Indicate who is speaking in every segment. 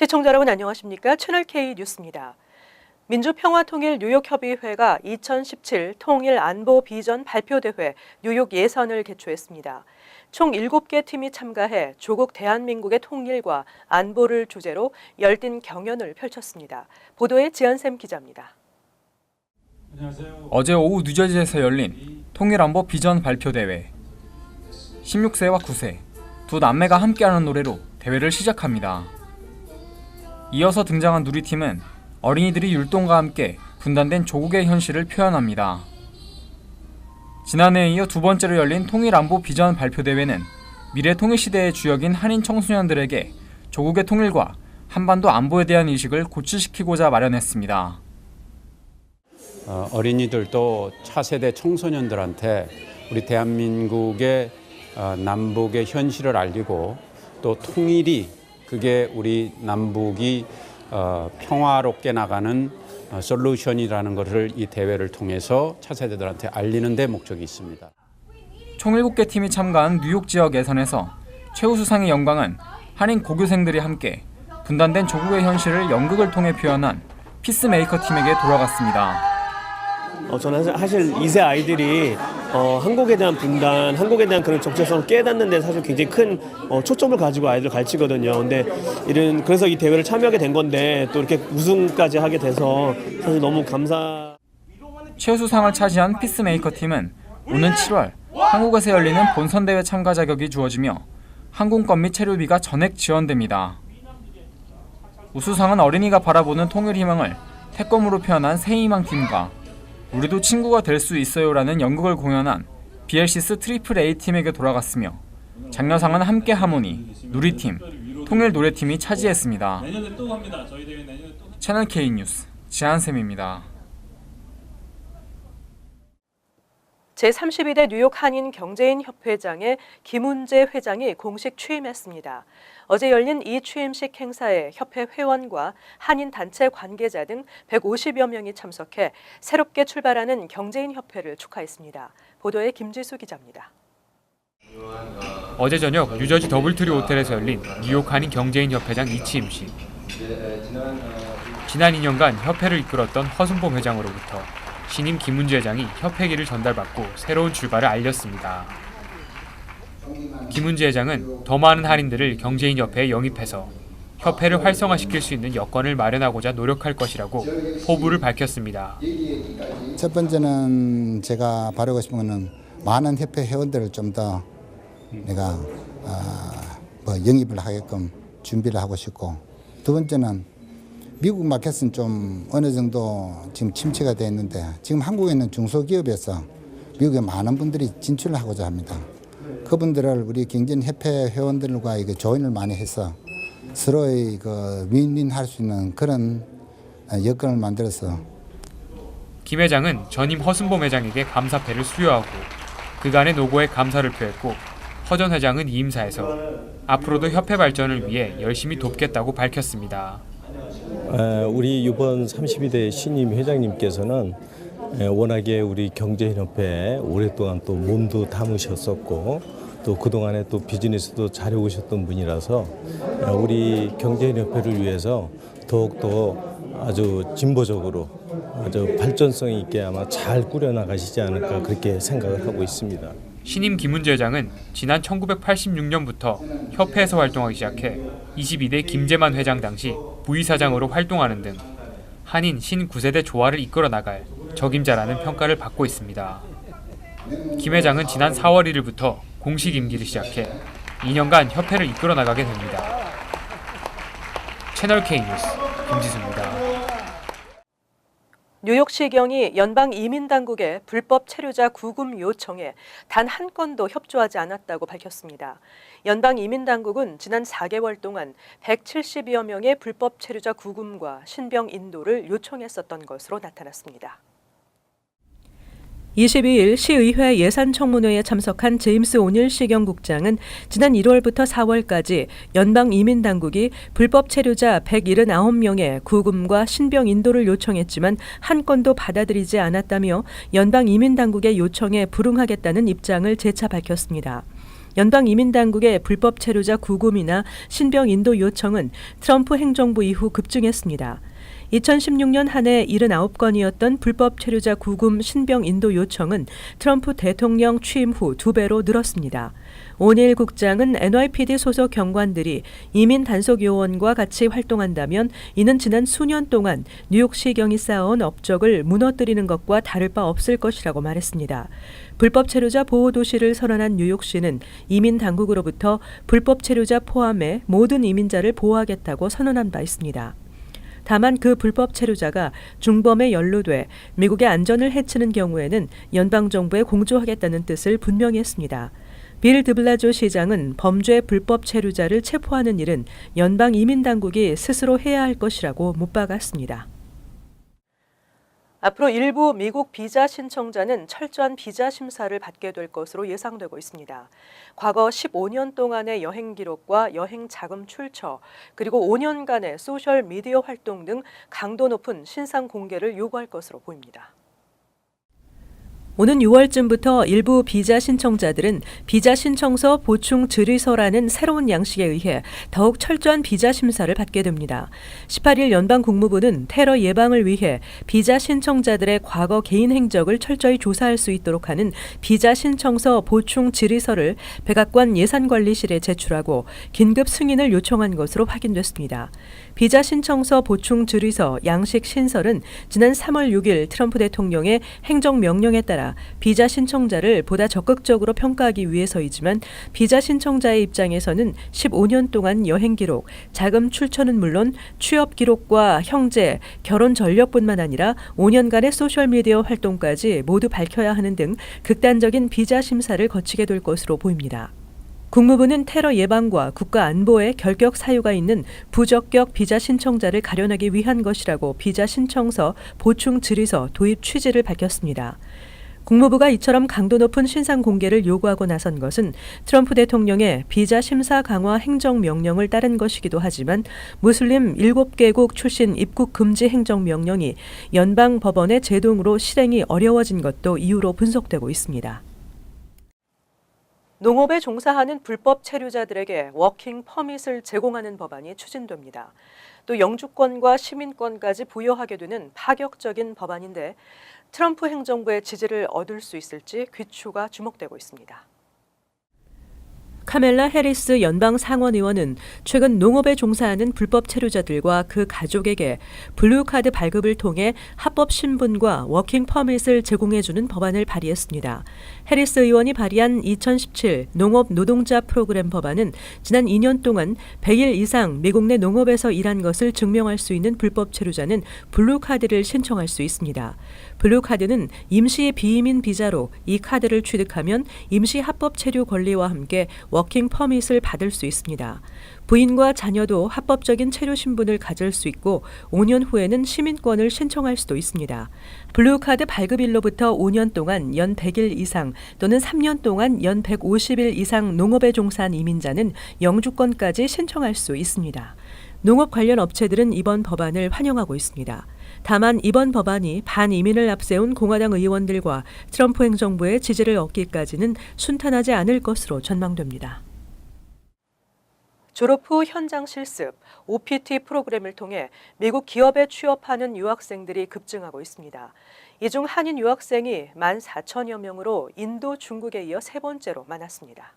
Speaker 1: 시청자 여러분 안녕하십니까? 채널K 뉴스입니다. 민주평화통일 뉴욕협의회가 2017 통일안보 비전 발표대회 뉴욕 예선을 개최했습니다. 총 7개 팀이 참가해 조국 대한민국의 통일과 안보를 주제로 열띤 경연을 펼쳤습니다. 보도에 지한샘 기자입니다.
Speaker 2: 어제 오후 뉴저지에서 열린 통일안보 비전 발표대회. 16세와 9세, 두 남매가 함께하는 노래로 대회를 시작합니다. 이어서 등장한 누리팀은 어린이들이 율동과 함께 분단된 조국의 현실을 표현합니다. 지난해에 이어 두 번째로 열린 통일안보 비전 발표대회는 미래 통일시대의 주역인 한인 청소년들에게 조국의 통일과 한반도 안보에 대한 의식을 고취시키고자 마련했습니다.
Speaker 3: 어린이들도 차세대 청소년들한테 우리 대한민국의 남북의 현실을 알리고 또 통일이 그게 우리 남북이 평화롭게 나가는 솔루션이라는 것을 이 대회를 통해서 차세대들한테 알리는 데 목적이 있습니다.
Speaker 2: 총 7개 팀이 참가한 뉴욕 지역 예선에서 최우수상의 영광은 한인 고교생들이 함께 분단된 조국의 현실을 연극을 통해 표현한 피스메이커 팀에게 돌아갔습니다.
Speaker 4: 저는 사실 2세 아이들이 한국에 대한 분단, 한국에 대한 그런 정체성을 깨닫는 데 사실 굉장히 큰 초점을 가지고 아이들 가르치거든요. 근데 그래서 이 대회를 참여하게 된 건데 또 이렇게 우승까지 하게 돼서 사실 너무
Speaker 2: 최우수상을 차지한 피스메이커 팀은 오는 7월 한국에서 열리는 본선대회 참가 자격이 주어지며 항공권 및 체류비가 전액 지원됩니다. 우수상은 어린이가 바라보는 통일 희망을 태권으로 표현한 새희망 팀과 우리도 친구가 될 수 있어요라는 연극을 공연한 BLCS 트리플 A 팀에게 돌아갔으며 장려상은 함께 하모니, 누리팀, 통일 노래팀이 차지했습니다. 채널K 뉴스 지한샘입니다.
Speaker 1: 제32대 뉴욕 한인 경제인 협회장에 김은재 회장이 공식 취임했습니다. 어제 열린 이 취임식 행사에 협회 회원과 한인 단체 관계자 등 150여 명이 참석해 새롭게 출발하는 경제인 협회를 축하했습니다. 보도에 김지수 기자입니다.
Speaker 5: 어제 저녁 뉴저지 더블트리 호텔에서 열린 뉴욕 한인 경제인 협회장 이취임식. 지난 2년간 협회를 이끌었던 허순범 회장으로부터 신임 김은재 회장이 협회기를 전달받고 새로운 출발을 알렸습니다. 김은재 회장은 더 많은 한인들을 경제인협회에 영입해서 협회를 활성화시킬 수 있는 여건을 마련하고자 노력할 것이라고 포부를 밝혔습니다.
Speaker 6: 첫 번째는 제가 바라고 싶은 것은 많은 협회 회원들을 좀 더 내가 영입을 하게끔 준비를 하고 싶고, 두 번째는 미국 마켓은 좀 어느 정도 지금 침체가 되어 있는데 지금 한국에 있는 중소기업에서 미국에 많은 분들이 진출을 하고자 합니다. 그분들을 우리 경제인협회 회원들과 조인을 많이 해서 서로의 윈윈할 수 있는 그런 여건을 만들어서.
Speaker 5: 김 회장은 전임 허순범 회장에게 감사패를 수여하고 그간의 노고에 감사를 표했고, 허 전 회장은 이임사에서 앞으로도 협회 발전을 위해 열심히 돕겠다고 밝혔습니다.
Speaker 7: 우리 이번 32대 신임 회장님께서는 워낙에 우리 경제인협회에 오랫동안 또 몸도 담으셨었고 또 그동안에 또 비즈니스도 잘해오셨던 분이라서 우리 경제인협회를 위해서 더욱더 아주 진보적으로 아주 발전성 있게 아마 잘 꾸려나가시지 않을까 그렇게 생각을 하고 있습니다.
Speaker 5: 신임 김은재 회장은 지난 1986년부터 협회에서 활동하기 시작해 22대 김재만 회장 당시 부이사장으로 활동하는 등 한인 신 9세대 조화를 이끌어 나갈 적임자라는 평가를 받고 있습니다. 김 회장은 지난 4월 1일부터 공식 임기를 시작해 2년간 협회를 이끌어 나가게 됩니다. 채널K 뉴스 김지수입니다.
Speaker 1: 뉴욕시경이 연방이민당국의 불법 체류자 구금 요청에 단 한 건도 협조하지 않았다고 밝혔습니다. 연방이민당국은 지난 4개월 동안 170여 명의 불법 체류자 구금과 신병 인도를 요청했었던 것으로 나타났습니다. 22일 시의회 예산청문회에 참석한 제임스 오닐 시경국장은 지난 1월부터 4월까지 연방이민당국이 불법 체류자 179명의 구금과 신병 인도를 요청했지만 한 건도 받아들이지 않았다며 연방이민당국의 요청에 불응하겠다는 입장을 재차 밝혔습니다. 연방 이민당국의 불법 체류자 구금이나 신병 인도 요청은 트럼프 행정부 이후 급증했습니다. 2016년 한 해 79건이었던 불법 체류자 구금 신병 인도 요청은 트럼프 대통령 취임 후 2배로 늘었습니다. 오니일 국장은 NYPD 소속 경관들이 이민 단속 요원과 같이 활동한다면 이는 지난 수년 동안 뉴욕시경이 쌓아온 업적을 무너뜨리는 것과 다를 바 없을 것이라고 말했습니다. 불법 체류자 보호 도시를 선언한 뉴욕시는 이민 당국으로부터 불법 체류자 포함해 모든 이민자를 보호하겠다고 선언한 바 있습니다. 다만 그 불법 체류자가 중범에 연루돼 미국의 안전을 해치는 경우에는 연방정부에 공조하겠다는 뜻을 분명히 했습니다. 빌 드블라조 시장은 범죄 불법 체류자를 체포하는 일은 연방 이민당국이 스스로 해야 할 것이라고 못 박았습니다. 앞으로 일부 미국 비자 신청자는 철저한 비자 심사를 받게 될 것으로 예상되고 있습니다. 과거 15년 동안의 여행 기록과 여행 자금 출처, 그리고 5년간의 소셜 미디어 활동 등 강도 높은 신상 공개를 요구할 것으로 보입니다. 오는 6월쯤부터 일부 비자 신청자들은 비자 신청서 보충 질의서라는 새로운 양식에 의해 더욱 철저한 비자 심사를 받게 됩니다. 18일 연방 국무부는 테러 예방을 위해 비자 신청자들의 과거 개인 행적을 철저히 조사할 수 있도록 하는 비자 신청서 보충 질의서를 백악관 예산관리실에 제출하고 긴급 승인을 요청한 것으로 확인됐습니다. 비자 신청서 보충 질의서 양식 신설은 지난 3월 6일 트럼프 대통령의 행정명령에 따라 비자 신청자를 보다 적극적으로 평가하기 위해서이지만 비자 신청자의 입장에서는 15년 동안 여행 기록, 자금 출처는 물론 취업 기록과 형제, 결혼 전력뿐만 아니라 5년간의 소셜미디어 활동까지 모두 밝혀야 하는 등 극단적인 비자 심사를 거치게 될 것으로 보입니다. 국무부는 테러 예방과 국가 안보에 결격 사유가 있는 부적격 비자 신청자를 가려내기 위한 것이라고 비자 신청서 보충 질의서 도입 취지를 밝혔습니다. 국무부가 이처럼 강도 높은 신상 공개를 요구하고 나선 것은 트럼프 대통령의 비자 심사 강화 행정명령을 따른 것이기도 하지만 무슬림 7개국 출신 입국 금지 행정명령이 연방 법원의 제동으로 실행이 어려워진 것도 이유로 분석되고 있습니다. 농업에 종사하는 불법 체류자들에게 워킹 퍼밋을 제공하는 법안이 추진됩니다. 또 영주권과 시민권까지 부여하게 되는 파격적인 법안인데 트럼프 행정부의 지지를 얻을 수 있을지 귀추가 주목되고 있습니다. 카멜라 해리스 연방 상원 의원은 최근 농업에 종사하는 불법 체류자들과 그 가족에게 블루카드 발급을 통해 합법 신분과 워킹 퍼밋을 제공해주는 법안을 발의했습니다. 해리스 의원이 발의한 2017 농업 노동자 프로그램 법안은 지난 2년 동안 100일 이상 미국 내 농업에서 일한 것을 증명할 수 있는 불법 체류자는 블루카드를 신청할 수 있습니다. 블루카드는 임시 비이민 비자로 이 카드를 취득하면 임시 합법 체류 권리와 함께 워킹 퍼밋을 받을 수 있습니다. 부인과 자녀도 합법적인 체류 신분을 가질 수 있고 5년 후에는 시민권을 신청할 수도 있습니다. 블루카드 발급일로부터 5년 동안 연 100일 이상 또는 3년 동안 연 150일 이상 농업에 종사한 이민자는 영주권까지 신청할 수 있습니다. 농업 관련 업체들은 이번 법안을 환영하고 있습니다. 다만 이번 법안이 반이민을 앞세운 공화당 의원들과 트럼프 행정부의 지지를 얻기까지는 순탄하지 않을 것으로 전망됩니다. 졸업 후 현장 실습, OPT 프로그램을 통해 미국 기업에 취업하는 유학생들이 급증하고 있습니다. 이 중 한인 유학생이 14,000여 명으로 인도, 중국에 이어 세 번째로 많았습니다.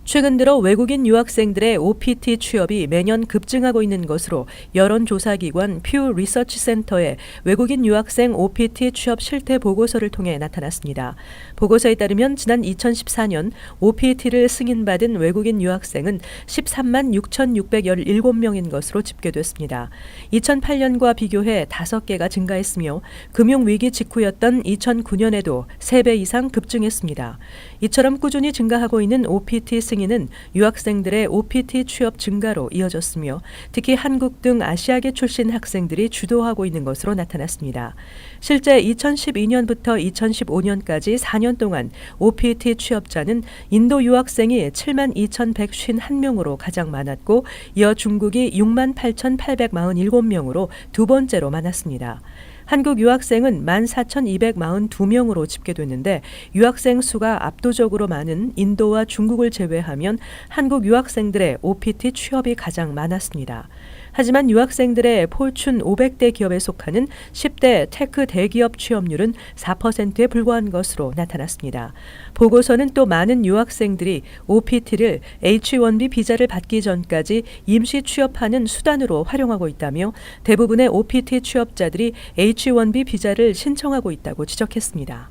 Speaker 1: 최근 들어 외국인 유학생들의 OPT 취업이 매년 급증하고 있는 것으로 여론조사기관 퓨 리서치 센터의 외국인 유학생 OPT 취업 실태 보고서를 통해 나타났습니다. 보고서에 따르면 지난 2014년 OPT를 승인받은 외국인 유학생은 13만 6,617명인 것으로 집계됐습니다. 2008년과 비교해 5개가 증가했으며 금융위기 직후였던 2009년에도 3배 이상 급증했습니다. 이처럼 꾸준히 증가하고 있는 OPT 승인은 유학생들의 OPT 취업 증가로 이어졌으며 특히 한국 등 아시아계 출신 학생들이 주도하고 있는 것으로 나타났습니다. 실제 2012년부터 2015년까지 4년 동안 OPT 취업자는 인도 유학생이 7만 2,151명으로 가장 많았고 이어 중국이 6만 8,847명으로 두 번째로 많았습니다. 한국 유학생은 14,242명으로 집계됐는데 유학생 수가 압도적으로 많은 인도와 중국을 제외하면 한국 유학생들의 OPT 취업이 가장 많았습니다. 하지만 유학생들의 포춘 500대 기업에 속하는 10대 테크 대기업 취업률은 4%에 불과한 것으로 나타났습니다. 보고서는 또 많은 유학생들이 OPT를 H-1B 비자를 받기 전까지 임시 취업하는 수단으로 활용하고 있다며 대부분의 OPT 취업자들이 H-1B 비자를 신청하고 있다고 지적했습니다.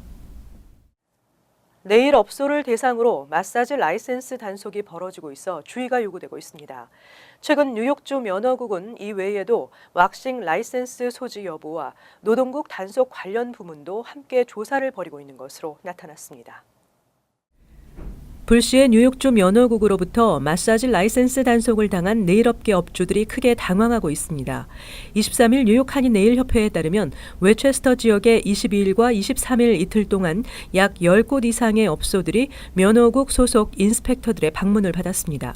Speaker 1: 네일 업소를 대상으로 마사지 라이센스 단속이 벌어지고 있어 주의가 요구되고 있습니다. 최근 뉴욕주 면허국은 이 외에도 왁싱 라이센스 소지 여부와 노동국 단속 관련 부문도 함께 조사를 벌이고 있는 것으로 나타났습니다. 불시에 뉴욕주 면허국으로부터 마사지 라이센스 단속을 당한 네일업계 업주들이 크게 당황하고 있습니다. 23일 뉴욕 한인 네일협회에 따르면 웨체스터 지역의 22일과 23일 이틀 동안 약 10곳 이상의 업소들이 면허국 소속 인스펙터들의 방문을 받았습니다.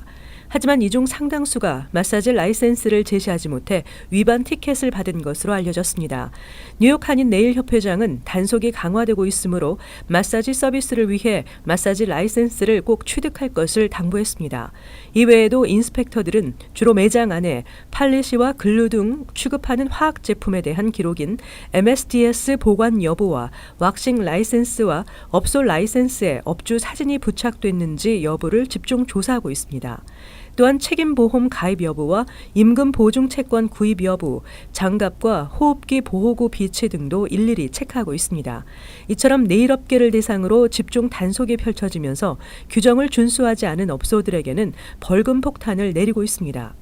Speaker 1: 하지만 이 중 상당수가 마사지 라이센스를 제시하지 못해 위반 티켓을 받은 것으로 알려졌습니다. 뉴욕 한인 네일협회장은 단속이 강화되고 있으므로 마사지 서비스를 위해 마사지 라이센스를 꼭 취득할 것을 당부했습니다. 이외에도 인스펙터들은 주로 매장 안에 팔리시와 글루 등 취급하는 화학 제품에 대한 기록인 MSDS 보관 여부와 왁싱 라이센스와 업소 라이센스에 업주 사진이 부착됐는지 여부를 집중 조사하고 있습니다. 또한 책임보험 가입 여부와 임금 보증 채권 구입 여부, 장갑과 호흡기 보호구 비치 등도 일일이 체크하고 있습니다. 이처럼 네일업계를 대상으로 집중 단속이 펼쳐지면서 규정을 준수하지 않은 업소들에게는 벌금 폭탄을 내리고 있습니다.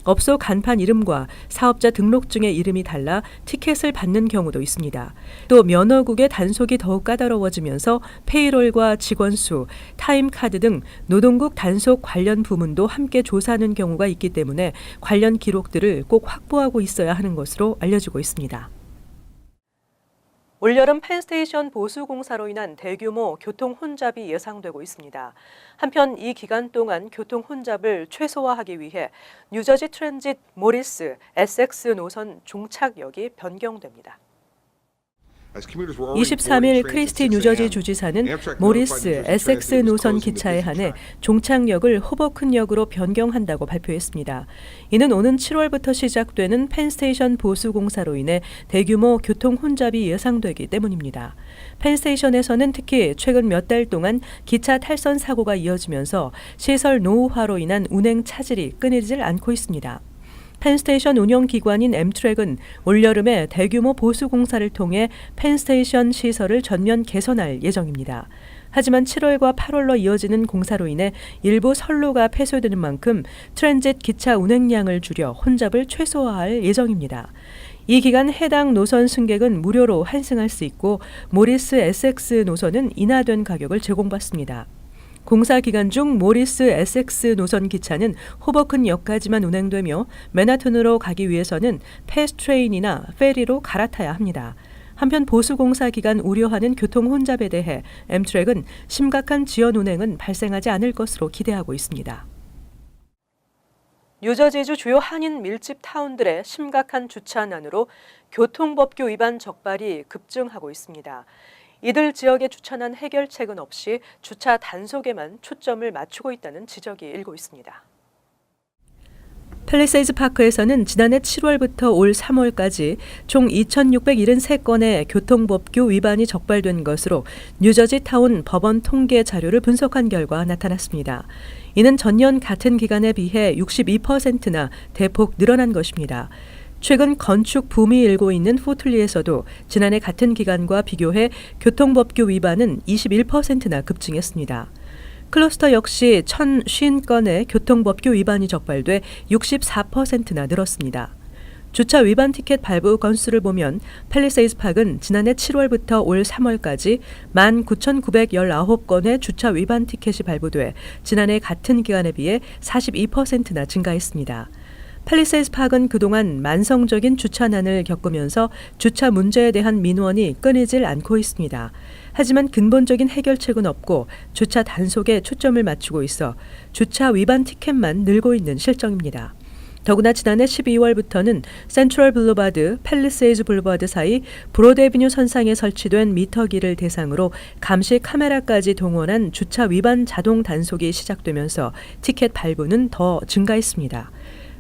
Speaker 1: 업소 간판 이름과 사업자 등록증의 이름이 달라 티켓을 받는 경우도 있습니다. 또 면허국의 단속이 더욱 까다로워지면서 페이롤과 직원 수, 타임카드 등 노동국 단속 관련 부문도 함께 조사하는 경우가 있기 때문에 관련 기록들을 꼭 확보하고 있어야 하는 것으로 알려지고 있습니다. 올여름 펜스테이션 보수 공사로 인한 대규모 교통 혼잡이 예상되고 있습니다. 한편 이 기간 동안 교통 혼잡을 최소화하기 위해 뉴저지 트랜짓 모리스 에섹스 노선 종착역이 변경됩니다. 23일 크리스티 뉴저지 주지사는 모리스 에섹스 노선 기차에 한해 종착역을 호버큰역으로 변경한다고 발표했습니다. 이는 오는 7월부터 시작되는 펜스테이션 보수 공사로 인해 대규모 교통 혼잡이 예상되기 때문입니다. 펜스테이션에서는 특히 최근 몇 달 동안 기차 탈선 사고가 이어지면서 시설 노후화로 인한 운행 차질이 끊이질 않고 있습니다. 펜스테이션 운영기관인 엠트랙은 올여름에 대규모 보수 공사를 통해 펜스테이션 시설을 전면 개선할 예정입니다. 하지만 7월과 8월로 이어지는 공사로 인해 일부 선로가 폐쇄되는 만큼 트랜짓 기차 운행량을 줄여 혼잡을 최소화할 예정입니다. 이 기간 해당 노선 승객은 무료로 환승할 수 있고 모리스 에섹스 노선은 인하된 가격을 제공받습니다. 공사 기간 중 모리스 에섹스 노선 기차는 호버큰역까지만 운행되며 맨하튼으로 가기 위해서는 패스트트레인이나 페리로 갈아타야 합니다. 한편 보수 공사 기간 우려하는 교통 혼잡에 대해 엠트랙은 심각한 지연 운행은 발생하지 않을 것으로 기대하고 있습니다. 뉴저지주 주요 한인 밀집 타운들의 심각한 주차난으로 교통법규 위반 적발이 급증하고 있습니다. 이들 지역의 주차난 해결책은 없이 주차 단속에만 초점을 맞추고 있다는 지적이 일고 있습니다. 팰리세이즈 파크에서는 지난해 7월부터 올 3월까지 총 2,673건의 교통법규 위반이 적발된 것으로 뉴저지 타운 법원 통계 자료를 분석한 결과 나타났습니다. 이는 전년 같은 기간에 비해 62%나 대폭 늘어난 것입니다. 최근 건축 붐이 일고 있는 포틀리에서도 지난해 같은 기간과 비교해 교통법규 위반은 21%나 급증했습니다. 클러스터 역시 1,050건의 교통법규 위반이 적발돼 64%나 늘었습니다. 주차 위반 티켓 발부 건수를 보면 팰리세이즈 파크는 지난해 7월부터 올 3월까지 19,919건의 주차 위반 티켓이 발부돼 지난해 같은 기간에 비해 42%나 증가했습니다. 팰리세이즈 파크는 그동안 만성적인 주차난을 겪으면서 주차 문제에 대한 민원이 끊이질 않고 있습니다. 하지만 근본적인 해결책은 없고 주차 단속에 초점을 맞추고 있어 주차 위반 티켓만 늘고 있는 실정입니다. 더구나 지난해 12월부터는 센트럴 블루바드, 팰리세이즈 블루바드 사이 브로드애비뉴 선상에 설치된 미터기를 대상으로 감시 카메라까지 동원한 주차 위반 자동 단속이 시작되면서 티켓 발부는 더 증가했습니다.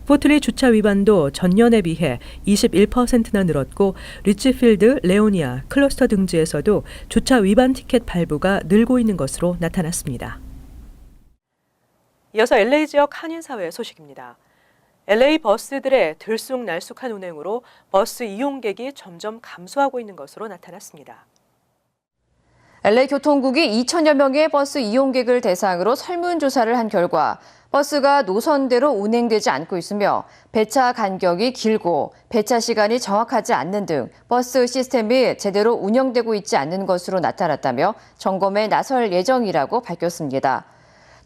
Speaker 1: 포틀리 주차 위반도 전년에 비해 21%나 늘었고 리치필드, 레오니아, 클러스터 등지에서도 주차 위반 티켓 발부가 늘고 있는 것으로 나타났습니다. 이어서 LA 지역 한인사회 소식입니다. LA 버스들의 들쑥날쑥한 운행으로 버스 이용객이 점점 감소하고 있는 것으로 나타났습니다.
Speaker 8: LA 교통국이 2천여 명의 버스 이용객을 대상으로 설문조사를 한 결과 버스가 노선대로 운행되지 않고 있으며 배차 간격이 길고 배차 시간이 정확하지 않는 등 버스 시스템이 제대로 운영되고 있지 않는 것으로 나타났다며 점검에 나설 예정이라고 밝혔습니다.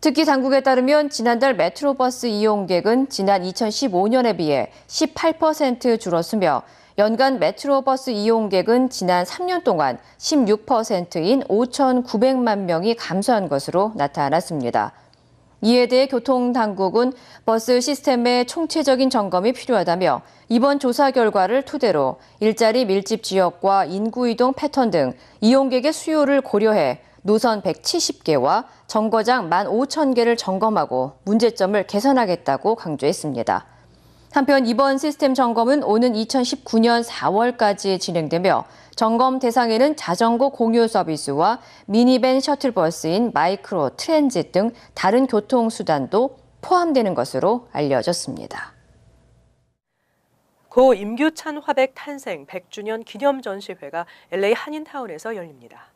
Speaker 8: 특히 당국에 따르면 지난달 메트로버스 이용객은 지난 2015년에 비해 18% 줄었으며 연간 메트로버스 이용객은 지난 3년 동안 16%인 5,900만 명이 감소한 것으로 나타났습니다. 이에 대해 교통당국은 버스 시스템의 총체적인 점검이 필요하다며 이번 조사 결과를 토대로 일자리 밀집 지역과 인구 이동 패턴 등 이용객의 수요를 고려해 노선 170개와 정거장 15,000개를 점검하고 문제점을 개선하겠다고 강조했습니다. 한편 이번 시스템 점검은 오는 2019년 4월까지 진행되며 점검 대상에는 자전거 공유 서비스와 미니밴 셔틀버스인 마이크로 트랜짓 등 다른 교통수단도 포함되는 것으로 알려졌습니다.
Speaker 1: 고 임규찬 화백 탄생 100주년 기념 전시회가 LA 한인타운에서 열립니다.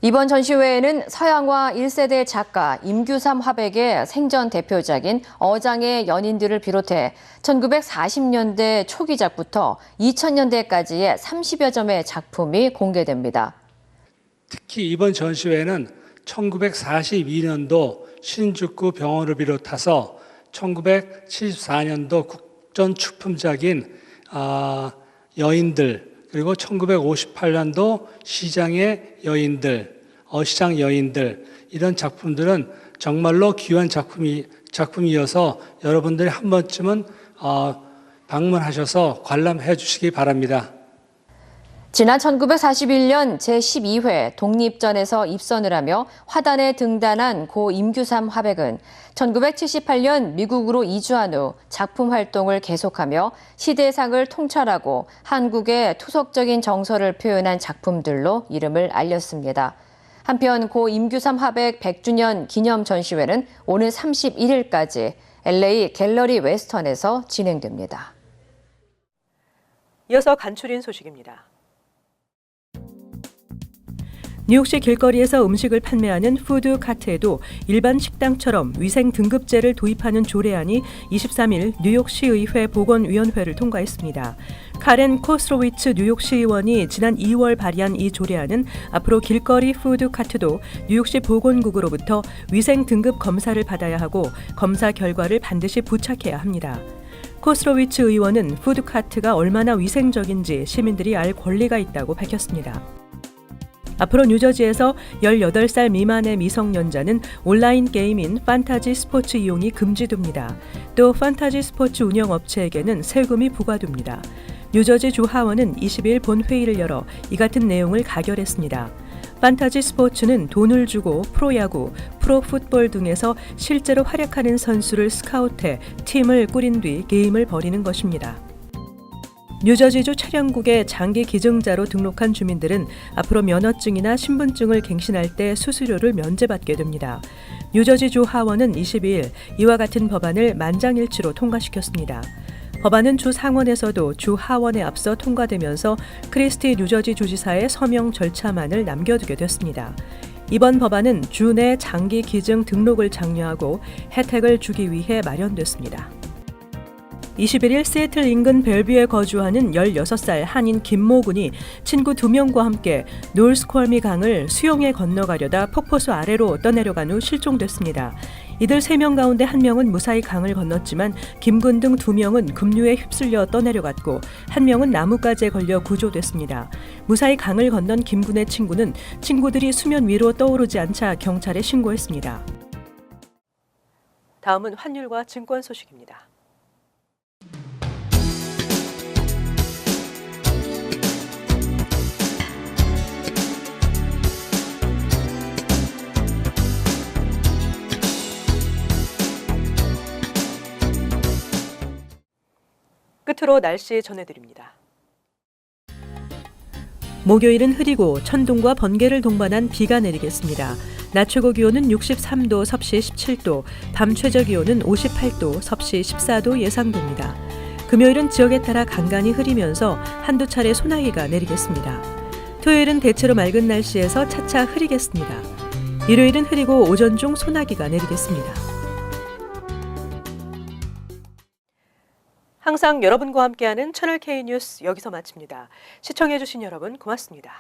Speaker 8: 이번 전시회에는 서양화 1세대 작가 임규삼 화백의 생전 대표작인 어장의 연인들을 비롯해 1940년대 초기작부터 2000년대까지의 30여 점의 작품이 공개됩니다.
Speaker 9: 특히 이번 전시회는 1942년도 신주쿠 병원을 비롯해서 1974년도 국전축품작인 여인들, 그리고 1958년도 시장의 여인들, 어시장 여인들, 이런 작품들은 정말로 귀한 작품이어서 여러분들이 한 번쯤은 방문하셔서 관람해 주시기 바랍니다.
Speaker 8: 지난 1941년 제12회 독립전에서 입선을 하며 화단에 등단한 고 임규삼 화백은 1978년 미국으로 이주한 후 작품 활동을 계속하며 시대상을 통찰하고 한국의 토속적인 정서를 표현한 작품들로 이름을 알렸습니다. 한편 고 임규삼 화백 100주년 기념 전시회는 오는 31일까지 LA 갤러리 웨스턴에서 진행됩니다.
Speaker 1: 이어서 간추린 소식입니다. 뉴욕시 길거리에서 음식을 판매하는 푸드 카트에도 일반 식당처럼 위생 등급제를 도입하는 조례안이 23일 뉴욕시의회 보건위원회를 통과했습니다. 카렌 코스로위츠 뉴욕시의원이 지난 2월 발의한 이 조례안은 앞으로 길거리 푸드 카트도 뉴욕시 보건국으로부터 위생 등급 검사를 받아야 하고 검사 결과를 반드시 부착해야 합니다. 코스로위츠 의원은 푸드카트가 얼마나 위생적인지 시민들이 알 권리가 있다고 밝혔습니다. 앞으로 뉴저지에서 18살 미만의 미성년자는 온라인 게임인 판타지 스포츠 이용이 금지됩니다. 또 판타지 스포츠 운영업체에게는 세금이 부과됩니다. 뉴저지 주 하원은 20일 본회의를 열어 이 같은 내용을 가결했습니다. 판타지 스포츠는 돈을 주고 프로야구, 프로풋볼 등에서 실제로 활약하는 선수를 스카우트해 팀을 꾸린 뒤 게임을 벌이는 것입니다. 뉴저지주 차량국의 장기 기증자로 등록한 주민들은 앞으로 면허증이나 신분증을 갱신할 때 수수료를 면제받게 됩니다. 뉴저지주 하원은 22일 이와 같은 법안을 만장일치로 통과시켰습니다. 법안은 주 상원에서도 주 하원에 앞서 통과되면서 크리스티 뉴저지 주지사의 서명 절차만을 남겨두게 됐습니다. 이번 법안은 주 내 장기 기증 등록을 장려하고 혜택을 주기 위해 마련됐습니다. 21일 시애틀 인근 벨뷰에 거주하는 16살 한인 김모 군이 친구 2명과 함께 놀스콜미 강을 수영에 건너가려다 폭포수 아래로 떠내려간 후 실종됐습니다. 이들 3명 가운데 1명은 무사히 강을 건넜지만 김 군 등 2명은 급류에 휩쓸려 떠내려갔고 1명은 나무가지에 걸려 구조됐습니다. 무사히 강을 건넌 김 군의 친구는 친구들이 수면 위로 떠오르지 않자 경찰에 신고했습니다. 다음은 환율과 증권 소식입니다. 끝으로 날씨 전해드립니다. 목요일은 흐리고 천둥과 번개를 동반한 비가 내리겠습니다. 낮 최고 기온은 63도, 섭씨 17도, 밤 최저 기온은 58도, 섭씨 14도 예상됩니다. 금요일은 지역에 따라 간간히 흐리면서 한두 차례 소나기가 내리겠습니다. 토요일은 대체로 맑은 날씨에서 차차 흐리겠습니다. 일요일은 흐리고 오전 중 소나기가 내리겠습니다. 항상 여러분과 함께하는 채널 K 뉴스 여기서 마칩니다. 시청해주신 여러분 고맙습니다.